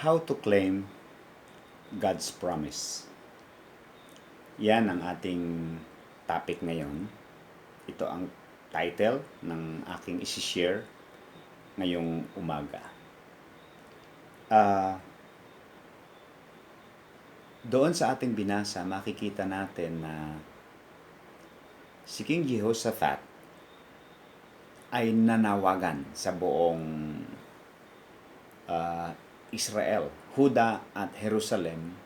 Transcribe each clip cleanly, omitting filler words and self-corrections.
How to claim God's promise. Yan ang ating topic ngayon. Ito ang title ng aking isi-share ngayong umaga. Doon sa ating binasa, makikita natin na si King Jehoshaphat ay nanawagan sa buong Israel, Huda at Jerusalem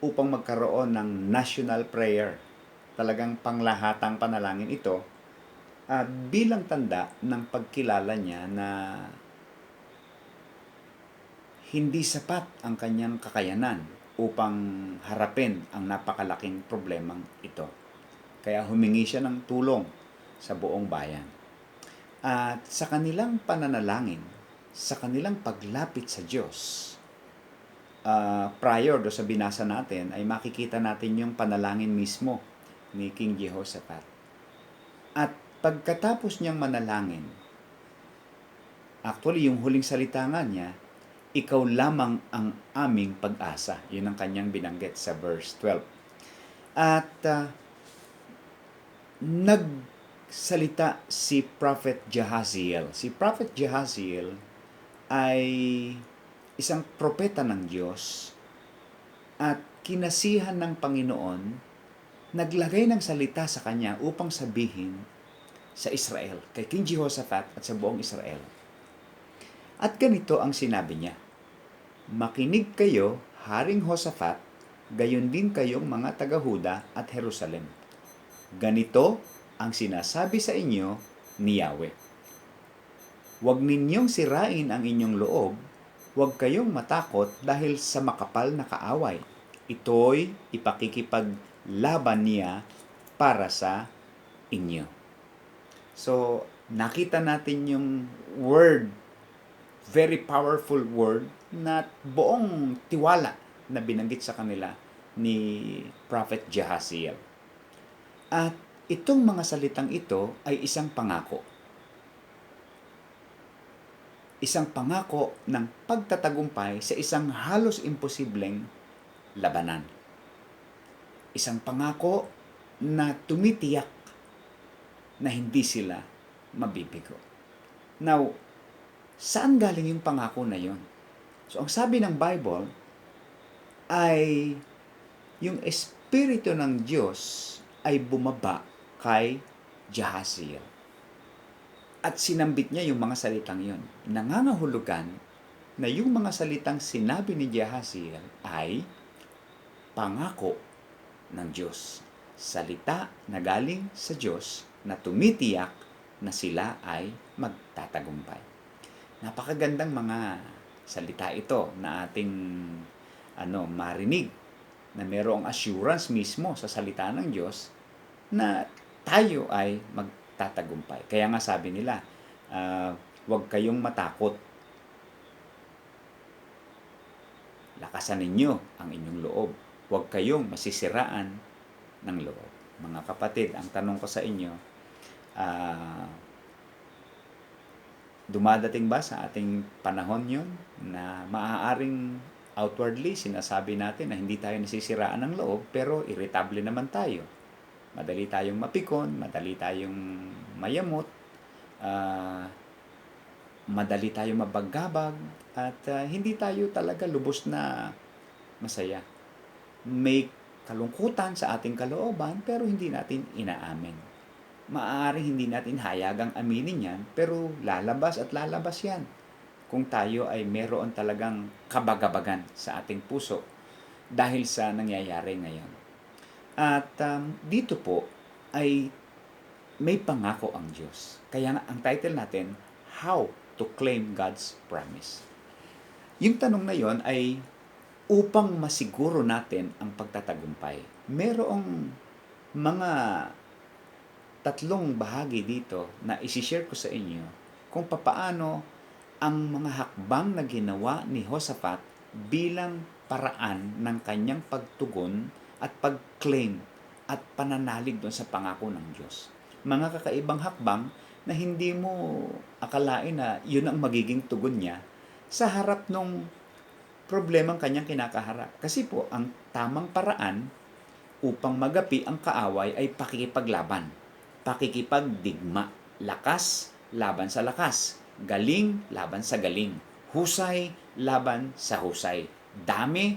upang magkaroon ng national prayer. Talagang panglahatang panalangin ito bilang tanda ng pagkilala niya na hindi sapat ang kanyang kakayanan upang harapin ang napakalaking problemang ito. Kaya humingi siya ng tulong sa buong bayan. At sa kanilang pananalangin, sa kanilang paglapit sa Diyos, prior do sa binasa natin, ay makikita natin yung panalangin mismo ni King Jehoshaphat. At pagkatapos niyang manalangin, actually yung huling salita nga niya, ikaw lamang ang aming pag-asa. Yun ang kanyang binanggit sa verse 12. At nagsalita si Prophet Jahaziel. Si Prophet Jahaziel ay isang propeta ng Diyos at kinasihan ng Panginoon, naglagay ng salita sa kanya upang sabihin sa Israel, kay King Jehoshaphat at sa buong Israel. At ganito ang sinabi niya, makinig kayo, Haring Hosaphat, gayon din kayong mga taga-Huda at Jerusalem. Ganito ang sinasabi sa inyo ni Yahweh. Huwag ninyong sirain ang inyong loob, huwag kayong matakot dahil sa makapal na kaaway. Ito'y ipakikipaglaban niya para sa inyo. So, nakita natin yung word, very powerful word na buong tiwala na binanggit sa kanila ni Prophet Jahaziel. At itong mga salitang ito ay isang pangako. Isang pangako ng pagtatagumpay sa isang halos imposibleng labanan. Isang pangako na tumitiyak na hindi sila mabibigo. Now, saan galing yung pangako na yun? So, ang sabi ng Bible ay yung Espiritu ng Diyos ay bumaba kay Jahaziel. At sinambit niya yung mga salitang yun. Nangangahulugan na yung mga salitang sinabi ni Jahaziel ay pangako ng Diyos. Salita na galing sa Diyos na tumitiyak na sila ay magtatagumpay. Napakagandang mga salita ito na ating marinig na mayroong assurance mismo sa salita ng Diyos na tayo ay magtatagumpay. Kaya nga sabi nila, huwag kayong matakot. Lakasan ninyo ang inyong loob. Huwag kayong masisiraan ng loob. Mga kapatid, ang tanong ko sa inyo, dumadating ba sa ating panahon yun na maaaring outwardly sinasabi natin na hindi tayo nasisiraan ng loob pero irritable naman tayo? Madali tayong mapikon, madali tayong mayamot, madali tayong mabaggabag, at hindi tayo talaga lubos na masaya. May kalungkutan sa ating kalooban pero hindi natin inaamin. Maaaring hindi natin hayagang aminin yan pero lalabas at lalabas yan kung tayo ay meron talagang kabagabagan sa ating puso dahil sa nangyayari ngayon. At dito po ay may pangako ang Diyos. Kaya nga ang title natin, How to Claim God's Promise. Yung tanong na yon ay upang masiguro natin ang pagtatagumpay. Merong mga tatlong bahagi dito na isi-share ko sa inyo kung papaano ang mga hakbang na ginawa ni Jehoshaphat bilang paraan ng kanyang pagtugon at pag-claim at pananalig doon sa pangako ng Diyos. Mga kakaibang hakbang na hindi mo akalain na yun ang magiging tugon niya sa harap nung problemang kanyang kinakaharap. Kasi po, ang tamang paraan upang magapi ang kaaway ay pakikipaglaban, pakikipagdigma, lakas laban sa lakas, galing laban sa galing, husay laban sa husay, dami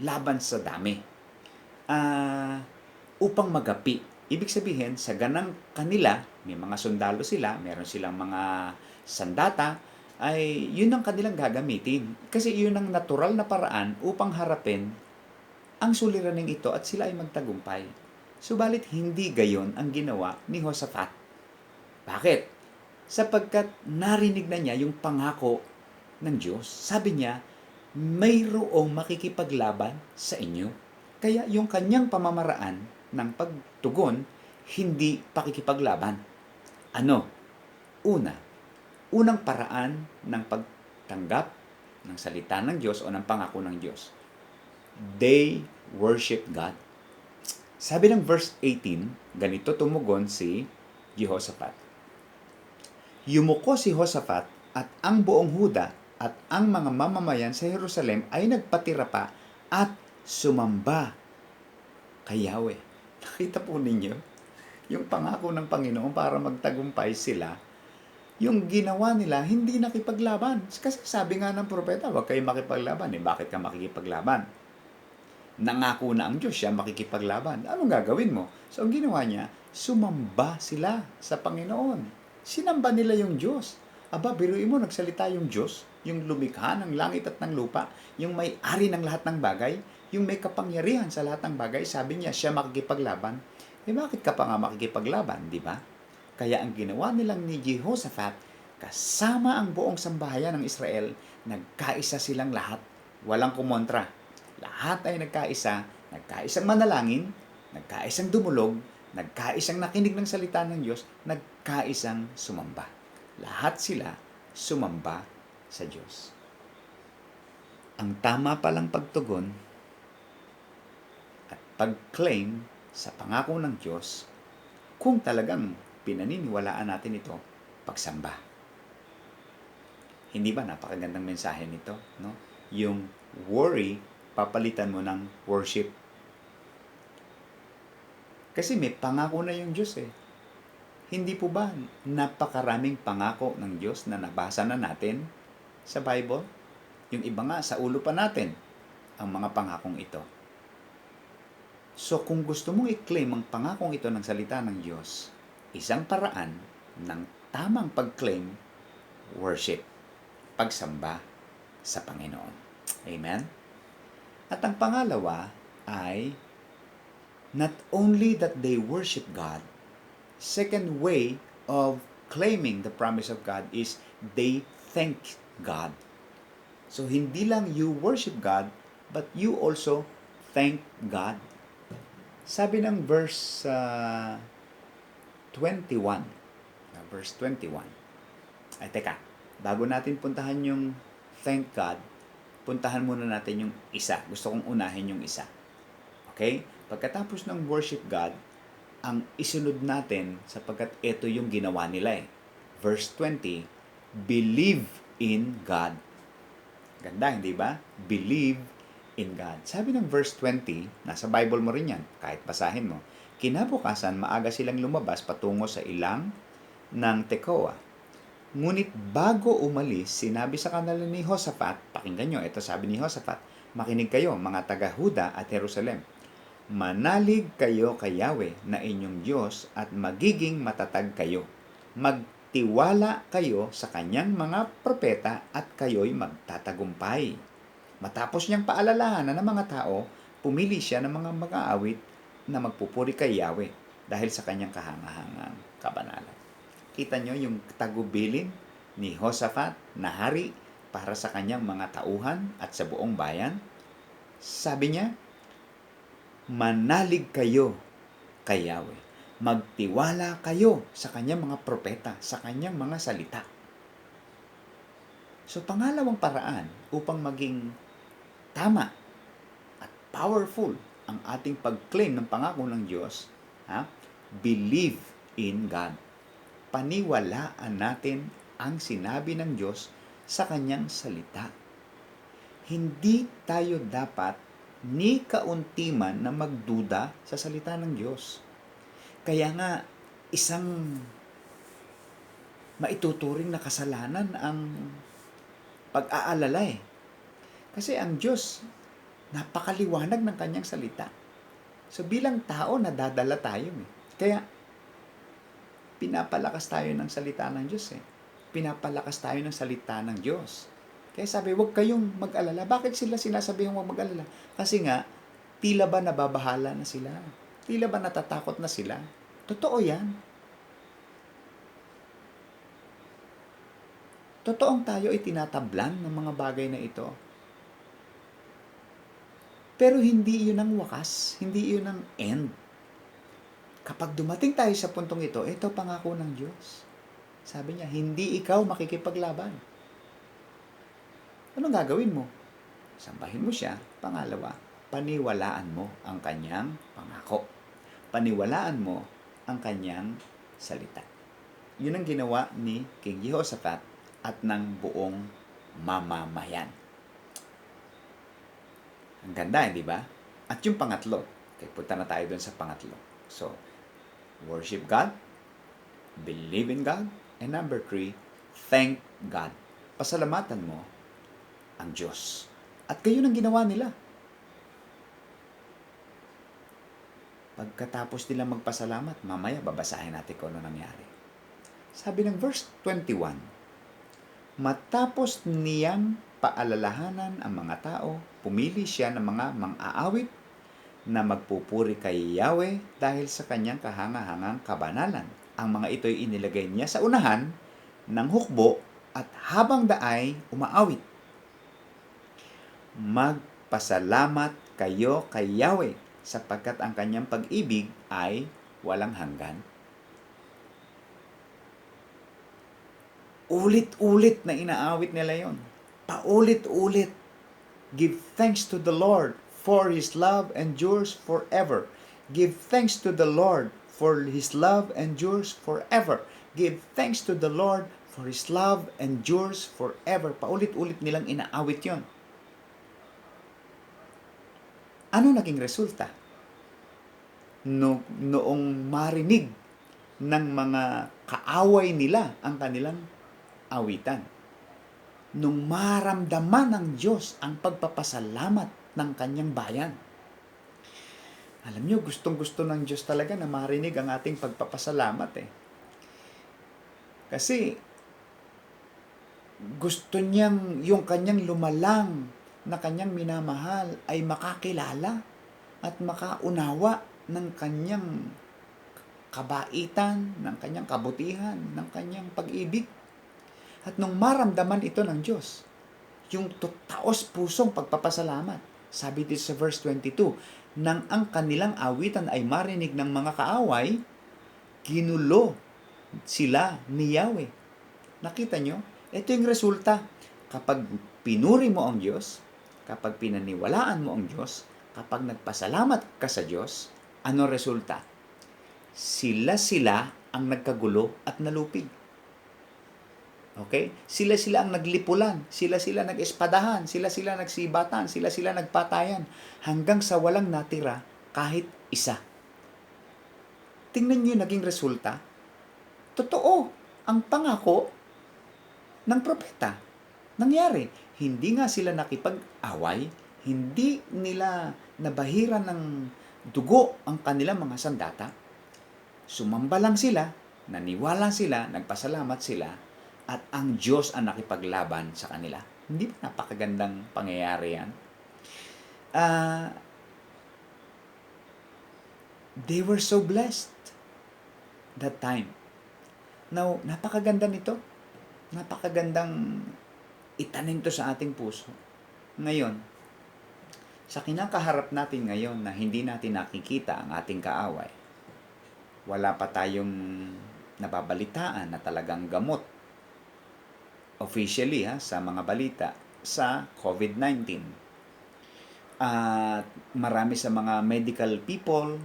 laban sa dami. Upang magapi, ibig sabihin, sa ganang kanila, may mga sundalo sila, meron silang mga sandata, ay yun ang kanilang gagamitin. Kasi yun ang natural na paraan upang harapin ang suliraning ito at sila ay magtagumpay. Subalit hindi gayon ang ginawa ni Josaphat. Bakit? Sapagkat narinig na niya yung pangako ng Diyos. Sabi niya, mayroong makikipaglaban sa inyo. Kaya yung kanyang pamamaraan ng pagtugon, hindi pakikipaglaban. Ano? Unang paraan ng pagtanggap ng salita ng Diyos o ng pangako ng Diyos. They worship God. Sabi ng verse 18, ganito tumugon si Jehoshaphat. Yumuko si Jehoshaphat at ang buong Huda at ang mga mamamayan sa Jerusalem ay nagpatira pa at sumamba kay Yahweh. Nakita po ninyo yung pangako ng Panginoon para magtagumpay sila. Yung ginawa nila, hindi nakipaglaban. Kasi sabi nga ng propeta, huwag kayo makipaglaban. Bakit ka makikipaglaban? Nangako na ang Diyos siya makikipaglaban. Anong gagawin mo? So, ang ginawa niya, sumamba sila sa Panginoon. Sinamba nila yung Diyos. Aba, biruin mo, nagsalita yung Diyos, yung lumikha ng langit at ng lupa, yung may-ari ng lahat ng bagay, yung may kapangyarihan sa lahat ng bagay, sabi niya, siya makikipaglaban. Bakit ka pa nga makikipaglaban, di ba? Kaya ang ginawa nilang ni Jehoshaphat, kasama ang buong sambahayan ng Israel, nagkaisa silang lahat. Walang kumontra. Lahat ay nagkaisang manalangin, nagkaisang dumulog, nagkaisang nakinig ng salita ng Diyos, nagkaisang sumamba. Lahat sila sumamba sa Diyos. Ang tama palang pagtugon at pag-claim sa pangako ng Diyos, kung talagang pinaniniwalaan natin ito, pagsamba. Hindi ba napakagandang mensahe nito? No? Yung worry, papalitan mo ng worship. Kasi may pangako na yung Diyos eh. Hindi po ba napakaraming pangako ng Diyos na nabasa na natin sa Bible? Yung iba nga, sa ulo pa natin ang mga pangakong ito. So kung gusto mong i-claim ang pangakong ito ng salita ng Diyos, isang paraan ng tamang pag-claim, worship, pagsamba sa Panginoon. Amen? At ang pangalawa ay not only that they worship God, second way of claiming the promise of God is they thank God. So hindi lang you worship God, but you also thank God. Sabi ng verse 21. Verse 21. Ay teka, bago natin puntahan yung thank God, puntahan muna natin yung isa. Gusto kong unahin yung isa. Okay? Pagkatapos ng worship God, ang isunod natin sapagkat ito yung ginawa nila eh. Verse 20, believe in God. Ganda, hindi ba? Believe in God. Sabi ng verse 20, nasa Bible mo rin yan, kahit basahin mo. Kinabukasan, maaga silang lumabas patungo sa ilang ng Tekoa. Ngunit bago umalis, sinabi sa kanila ni Josaphat, pakinggan nyo, ito sabi ni Josaphat, makinig kayo, mga taga-Huda at Jerusalem. Manalig kayo kay Yahweh na inyong Diyos at magiging matatag kayo. Magtiwala kayo sa kanyang mga propeta at kayo'y magtatagumpay. Matapos niyang paalalahanan ng mga tao, pumili siya ng mga mag-aawit na magpupuri kay Yahweh dahil sa kanyang kahangahangang kabanalan. Kita nyo yung tagubilin ni Josaphat na hari para sa kanyang mga tauhan at sa buong bayan. Sabi niya, manalig kayo kay Yahweh. Magtiwala kayo sa kanyang mga propeta, sa kanyang mga salita. So, pangalawang paraan upang maging tama at powerful ang ating pag-claim ng pangako ng Diyos, believe in God. Paniwalaan natin ang sinabi ng Diyos sa kanyang salita. Hindi tayo dapat ni kaunti man na magduda sa salita ng Diyos. Kaya nga, isang maituturing na kasalanan ang pag-aalala eh. Kasi ang Diyos, napakaliwanag ng kanyang salita. So bilang tao, nadadala tayo eh. Kaya, pinapalakas tayo ng salita ng Diyos eh. Pinapalakas tayo ng salita ng Diyos. Kaya sabi, huwag kayong mag-alala. Bakit sila sinasabi huwag mag-alala? Kasi nga, tila ba nababahala na sila? Tila ba natatakot na sila? Totoo yan. Totoong tayo ay tinatablan ng mga bagay na ito. Pero hindi yun ang wakas. Hindi yun ang end. Kapag dumating tayo sa puntong ito pangako ng Diyos. Sabi niya, hindi ikaw makikipaglaban. Anong gagawin mo? Sambahin mo siya. Pangalawa, paniwalaan mo ang kanyang pangako. Paniwalaan mo ang kanyang salita. Yun ang ginawa ni King Jehoshaphat at ng buong mamamayan. Ang ganda, hindi ba? At yung pangatlo. Okay, punta na tayo dun sa pangatlo. So, worship God, believe in God, and number 3, thank God. Pasalamatan mo ang Diyos. At gayon ang ginawa nila. Pagkatapos nila magpasalamat, mamaya babasahin natin kung ano nangyari. Sabi ng verse 21, matapos niyang paalalahanan ang mga tao, pumili siya ng mga mang-aawit na magpupuri kay Yahweh dahil sa kanyang kahangahangang kabanalan. Ang mga ito'y inilagay niya sa unahan ng hukbo at habang daay umaawit. Magpasalamat kayo kay Yahweh sapagkat ang kanyang pag-ibig ay walang hanggan. Ulit-ulit na inaawit nila yon. Paulit-ulit. Give thanks to the Lord for His love endures forever. Give thanks to the Lord for His love endures forever. Give thanks to the Lord for His love endures forever. Paulit-ulit nilang inaawit yon. Ano naging resulta? Noong marinig ng mga kaaway nila ang kanilang awitan. Nung maramdaman ng Diyos ang pagpapasalamat ng kanyang bayan. Alam niyo, gustong-gusto ng Diyos talaga na marinig ang ating pagpapasalamat eh. Kasi gusto niyang yung kanyang lumalang na kanyang minamahal ay makakilala at makaunawa ng kanyang kabaitan, ng kanyang kabutihan, ng kanyang pag-ibig. At nung maramdaman ito ng Diyos, yung taos pusong pagpapasalamat, sabi dito sa verse 22, nang ang kanilang awitan ay marinig ng mga kaaway, ginulo sila ni Yahweh. Nakita nyo? Ito yung resulta. Kapag pinuri mo ang Diyos, kapag pinaniwalaan mo ang Diyos, kapag nagpasalamat ka sa Diyos, ano resulta? Sila ang nagkagulo at nalupig. Okay? Sila ang naglipulan, sila nag-espadahan, sila nagsibatan, sila nagpatayan, hanggang sa walang natira kahit isa. Tingnan niyo naging resulta. Totoo, ang pangako ng propeta nangyari. Hindi nga sila nakipag-away, hindi nila nabahiran ng dugo ang kanilang mga sandata. Sumamba lang sila, naniwala sila, nagpasalamat sila, at ang Diyos ang nakipaglaban sa kanila. Hindi ba napakagandang pangyayari yan? They were so blessed that time. Now, napakaganda nito. Napakagandang itanim to sa ating puso. Ngayon, sa kinakaharap natin ngayon na hindi natin nakikita ang ating kaaway, wala pa tayong nababalitaan na talagang gamot officially sa mga balita sa COVID-19. At marami sa mga medical people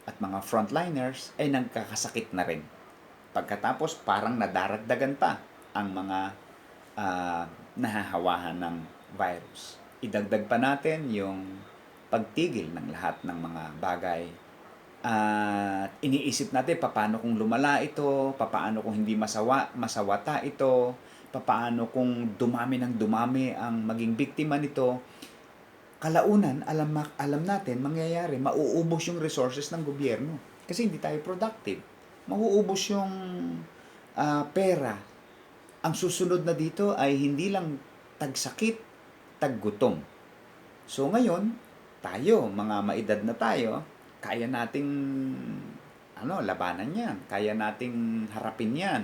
at mga frontliners ay nagkakasakit na rin. Pagkatapos parang nadaragdagan pa ang mga nahahawahan ng virus. Idagdag pa natin yung pagtigil ng lahat ng mga bagay. At iniisip natin paano kung lumala ito, paano kung hindi masawata ito, paano kung dumami ng dumami ang maging biktima nito. Kalaunan, alam natin, mangyayari, mauubos yung resources ng gobyerno. Kasi hindi tayo productive. Mauubos yung pera. Ang susunod na dito ay hindi lang tagsakit, taggutom. So ngayon, tayo, mga maedad na tayo, kaya nating labanan yan. Kaya nating harapin yan.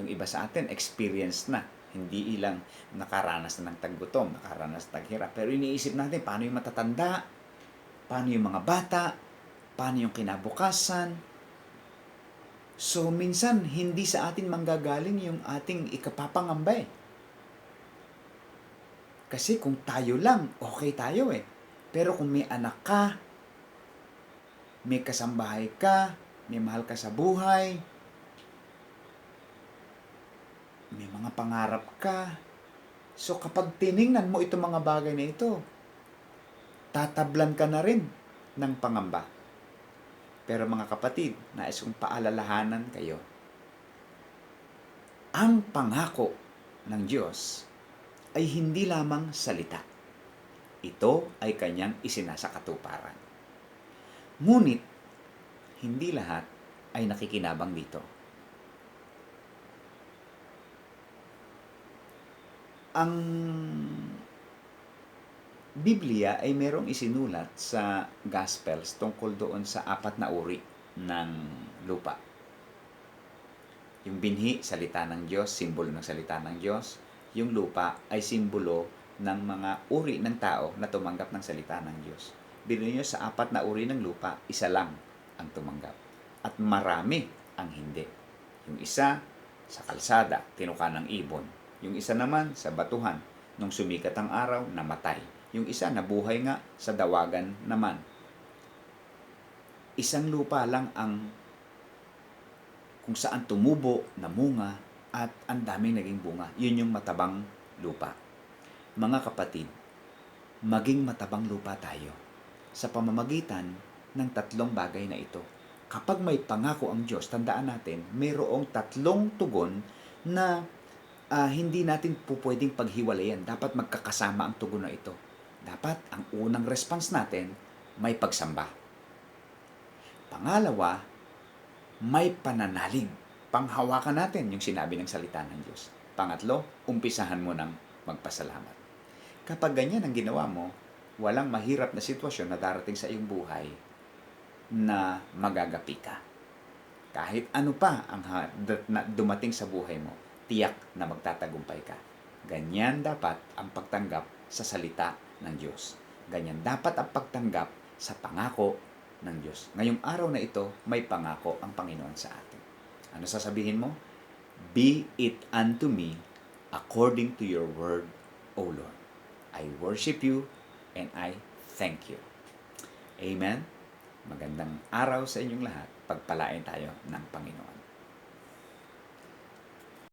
Yung iba sa atin, experience na. Hindi ilang nakaranas na ng taggutom, nakaranas ng taghirap. Pero iniisip natin, paano yung matatanda? Paano yung mga bata? Paano yung kinabukasan? So, minsan, hindi sa atin manggagaling yung ating ikapapangamba eh. Kasi kung tayo lang, okay tayo eh. Pero kung may anak ka, may kasambahay ka, may mahal ka sa buhay, may mga pangarap ka. So kapag tiningnan mo itong mga bagay na ito, tatablan ka na rin ng pangamba. Pero mga kapatid, nais kong paalalahanan kayo, ang pangako ng Diyos ay hindi lamang salita. Ito ay kanyang isinasakatuparan. Ngunit, hindi lahat ay nakikinabang dito. Ang Biblia ay merong isinulat sa Gospels tungkol doon sa 4 na uri ng lupa. Yung binhi, salita ng Diyos, simbolo ng salita ng Diyos. Yung lupa ay simbolo ng mga uri ng tao na tumanggap ng salita ng Diyos. Bilhin nyo sa 4 na uri ng lupa, isa lang ang tumanggap. At marami ang hindi. Yung isa, sa kalsada, tinuka ng ibon. Yung isa naman, sa batuhan. Nung sumikat ang araw, namatay. Yung isa, nabuhay nga sa dawagan naman. Isang lupa lang ang kung saan tumubo, namunga, at ang daming naging bunga. Yun yung matabang lupa. Mga kapatid, maging matabang lupa tayo sa pamamagitan ng 3 bagay na ito. Kapag may pangako ang Diyos, tandaan natin, mayroong 3 tugon na hindi natin pwedeng paghiwalayan. Dapat magkakasama ang tugon na ito. Dapat ang unang response natin, may pagsamba. Pangalawa, may pananalig. Panghawakan natin yung sinabi ng salita ng Diyos. Pangatlo, umpisahan mo ng magpasalamat. Kapag ganyan ang ginawa mo, walang mahirap na sitwasyon na darating sa iyong buhay na magagapi ka. Kahit ano pa ang dumating sa buhay mo, tiyak na magtatagumpay ka. Ganyan dapat ang pagtanggap sa salita ng Diyos. Ganyan dapat ang pagtanggap sa pangako ng Diyos. Ngayong araw na ito, may pangako ang Panginoon sa atin. Ano sasabihin mo? Be it unto me according to your word, O Lord. I worship you and I thank you. Amen. Magandang araw sa inyong lahat. Pagpalain tayo ng Panginoon.